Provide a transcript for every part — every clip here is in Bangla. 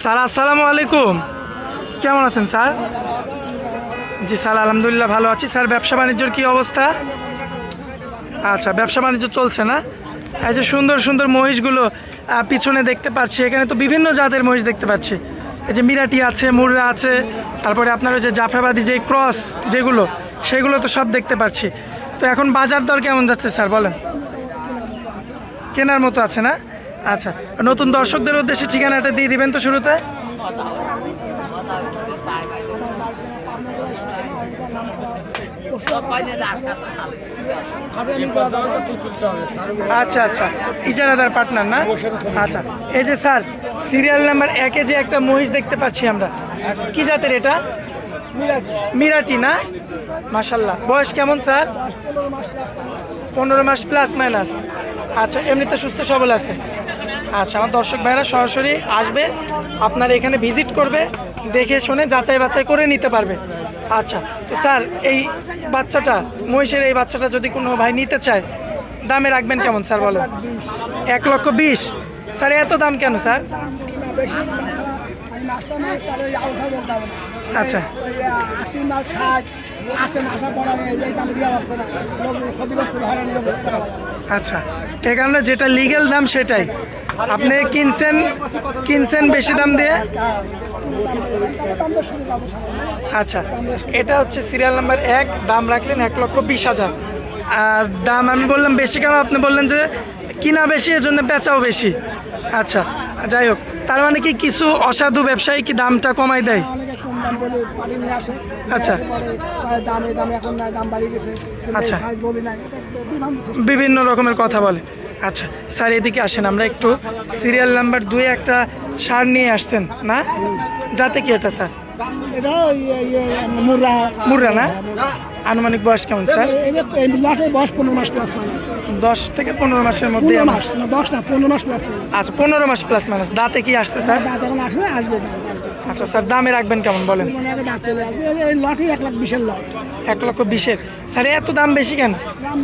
স্যার আসসালামু আলাইকুম, কেমন আছেন স্যার? জি স্যার আলহামদুলিল্লাহ ভালো আছি। স্যার ব্যবসা বাণিজ্যর কী অবস্থা? আচ্ছা, ব্যবসা বাণিজ্য চলছে না? এই যে সুন্দর সুন্দর মহিষগুলো পিছনে দেখতে পাচ্ছি, এখানে তো বিভিন্ন জাতের মহিষ দেখতে পাচ্ছি। এই যে মিরাটি আছে, মুররা আছে, তারপরে আপনার ওই যে জাফরাবাদী যে ক্রস যেগুলো, সেগুলো তো সব দেখতে পাচ্ছি। তো এখন বাজার দর কেমন যাচ্ছে স্যার বলেন? কেনার মতো আছে না? আচ্ছা, নতুন দর্শকদের উদ্দেশ্যে ঠিকানাটা দিয়ে দিবেন তো শুরুতে। আচ্ছা আচ্ছা, ইজারাদার পার্টনার না? আচ্ছা, এই যে স্যার সিরিয়াল নাম্বার 1-এ যে একটা মহিষ দেখতে পাচ্ছি আমরা, কি জাতের এটা? মিরাটি না? মাশাল্লাহ, বয়স কেমন স্যার? 15 মাস প্লাস মাইনাস। আচ্ছা, এমনিতে সুস্থ সবল আছে? আচ্ছা, আমার দর্শক ভাইরা সরাসরি আসবে, আপনার এখানে ভিজিট করবে, দেখে শুনে যাচাই বাছাই করে নিতে পারবে। আচ্ছা, তো স্যার এই বাচ্চাটা, মহিষের এই বাচ্চাটা যদি কোনো ভাই নিতে চায়, দামে রাখবেন কেমন স্যার বলো? 1,20,000। স্যার এত দাম কেন স্যার? আচ্ছা আচ্ছা, এ কারণে যেটা লিগ্যাল দাম সেটাই আপনি কিনছেন বেশি দাম দিয়ে। আচ্ছা, এটা হচ্ছে সিরিয়াল নাম্বার 1, দাম রাখলেন 1,20,000। আর দাম আমি বললাম বেশি কেন, আপনি বললেন যে কিনা বেশি এজন্য বেচাও বেশি। আচ্ছা, যাই হোক, তার মানে কি কিছু অসাধু ব্যবসায়ী কি দামটা কমাই দেয়? আচ্ছা আচ্ছা, বিভিন্ন রকমের কথা বলে। আচ্ছা স্যার, এদিকে আসেন, আমরা একটু সিরিয়াল নাম্বার 2 একটা সার নিয়ে আসছেন না? যাতে কি এটা স্যার? মুররা না? আনুমানিক বয়স কেমন স্যার? 10 থেকে 15 মাসের মধ্যে। 15 মাস প্লাস। আচ্ছা, 15 মাস প্লাস মাইনাস। দাঁতে কি আসছে স্যার? আসবে। আচ্ছা স্যার, দামে রাখবেন কেমন বলেন? 1,20,000 লট। 1,20,000। স্যার এত দাম বেশি কেন? দাম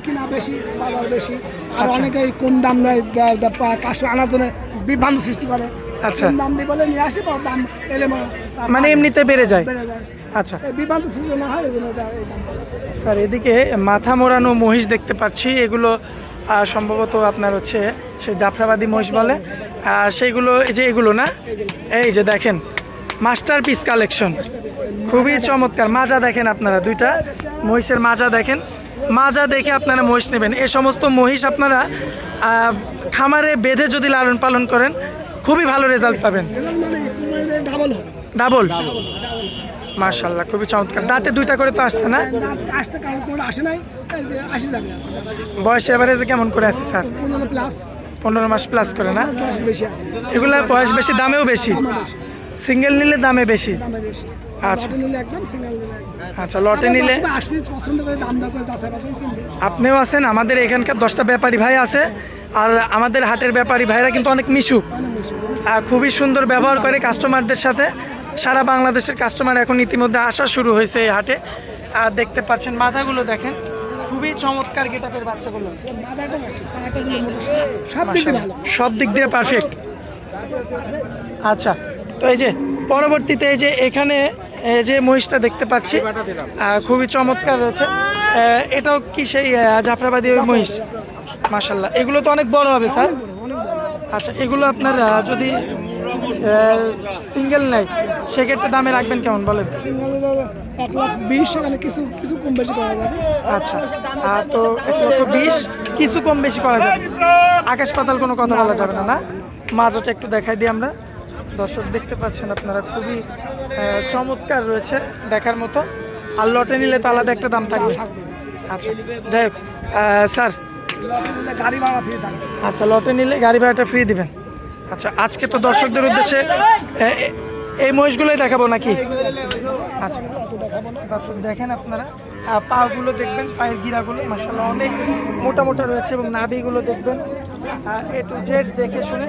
কিনা বেশি, বাজার বেশি, আর অনেকে কম দাম দেয়, কাস্টমার আনার জন্য বিভ্রান্ত সৃষ্টি করে। আচ্ছা, দাম দিয়ে বলে নিয়ে আসি, দাম এলে মানে এমনিতে বেড়ে যায়। আচ্ছা বিভ্রান্ত সৃষ্টি না হয়। স্যার এদিকে মাথা মোড়ানো মহিষ দেখতে পাচ্ছি, এগুলো সম্ভবত আপনার হচ্ছে সে জাফরাবাদী মহিষ বলে, সেইগুলো এই যে এগুলো না? এই যে দেখেন, মাস্টারপিস কালেকশন, খুবই চমৎকার। মাজা দেখেন আপনারা, দুইটা মহিষের মাজা দেখেন, মাজা দেখে আপনারা মহিষ নেবেন। এ সমস্ত মহিষ আপনারা খামারে বেঁধে যদি লালন পালন করেন, খুবই ভালো রেজাল্ট পাবেন। ডাবল। মাশাআল্লাহ, খুবই চমৎকার। দাঁতে 2টা করে তো আসছে না? বয়স এভারেজে কেমন করে আছে স্যার? 15 মাস প্লাস করে না? এগুলা বয়স বেশি, দামেও বেশি। সিঙ্গেল নিলে দামে বেশি। আচ্ছা আচ্ছা, লটে নিলে আপনিও আছেন, আমাদের এখানকার 10টা ব্যাপারী ভাই আছে, আর আমাদের হাটের ব্যাপারী ভাইরা কিন্তু অনেক মিশুক, খুবই সুন্দর ব্যবহার করে কাস্টমারদের সাথে। সারা বাংলাদেশের কাস্টমার এখন ইতিমধ্যে আসা শুরু হয়েছে এই হাটে। আর দেখতে পাচ্ছেন মাথাগুলো দেখেন, খুবই চমৎকার গেটআপের বাচ্চাগুলো, সব দিক দিয়ে পারফেক্ট। আচ্ছা, তো এই যে পরবর্তীতে এই যে এখানে যে মহিষটা দেখতে পাচ্ছি, খুবই চমৎকার রয়েছে। এটাও কি সেই জাফরাবাদী ওই মহিষ? মাশাল্লাহ, এগুলো তো অনেক বড় হবে স্যার। আচ্ছা, এগুলো আপনার যদি সিঙ্গেল নেয়, সেক্ষেত্রে দামে রাখবেন কেমন বলেন? 1,20,000, কিছু কম বেশি করা যাবে। আচ্ছা, তো 1,20,000 কিছু কম বেশি করা যাবে, আকাশ পাতাল কোনো কথা বলা যাবে না। না, মাজাটা একটু দেখাই দিই আমরা, দর্শক দেখতে পাচ্ছেন আপনারা, খুবই চমৎকার রয়েছে, দেখার মতো। আর লটে নিলে তো আলাদা একটা দাম থাকবে। আচ্ছা, যাই হোক স্যার, গাড়ি ভাড়া ফ্রি থাকবে। আচ্ছা, লটে নিলে গাড়ি ভাড়াটা ফ্রি দিবেন। আচ্ছা, আজকে তো দর্শকদের উদ্দেশ্যে এই মহিষগুলোই দেখাবো নাকি? আচ্ছা, দর্শক দেখেন আপনারা, পাগুলো দেখবেন, পায়ের গিরাগুলো মাশাআল্লাহ অনেক মোটা মোটা রয়েছে, এবং নাভিগুলো দেখবেন, এ টু জেড দেখে শুনে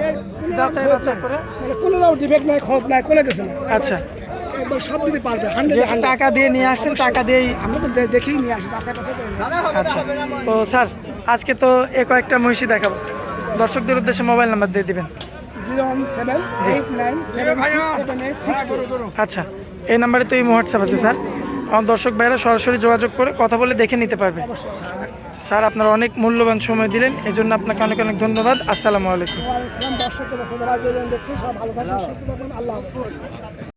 যাচাই বাছাই করে, কোনো ডিফেক্ট নাই, খত নাই, কোনো কিছু নাই। আচ্ছা, একবার সব দিতে পারবে। টাকা দিয়ে নিয়ে আসছেন, টাকা দিয়েই আমরা তো দেখেই নিয়ে আসি, যাচাই বাছাই করে। আচ্ছা, তো স্যার আজকে তো কয়েকটা মহিষই দেখাবো, দর্শকদের উদ্দেশ্যে মোবাইল নাম্বার দিয়ে দিবেন। 01789767862। আচ্ছা, এই নাম্বারে তো এই হোয়াটসঅ্যাপ আছে স্যার, আমার দর্শক ভাইরা সরাসরি যোগাযোগ করে কথা বলে দেখে নিতে পারবে। স্যার আপনারা অনেক মূল্যবান সময় দিলেন, এই জন্য আপনাকে অনেক অনেক ধন্যবাদ। আসসালামু আলাইকুম। দর্শক দেখছেন সব ভালো থাকবেন, সুস্থ থাকবেন, আল্লাহ হাফেজ।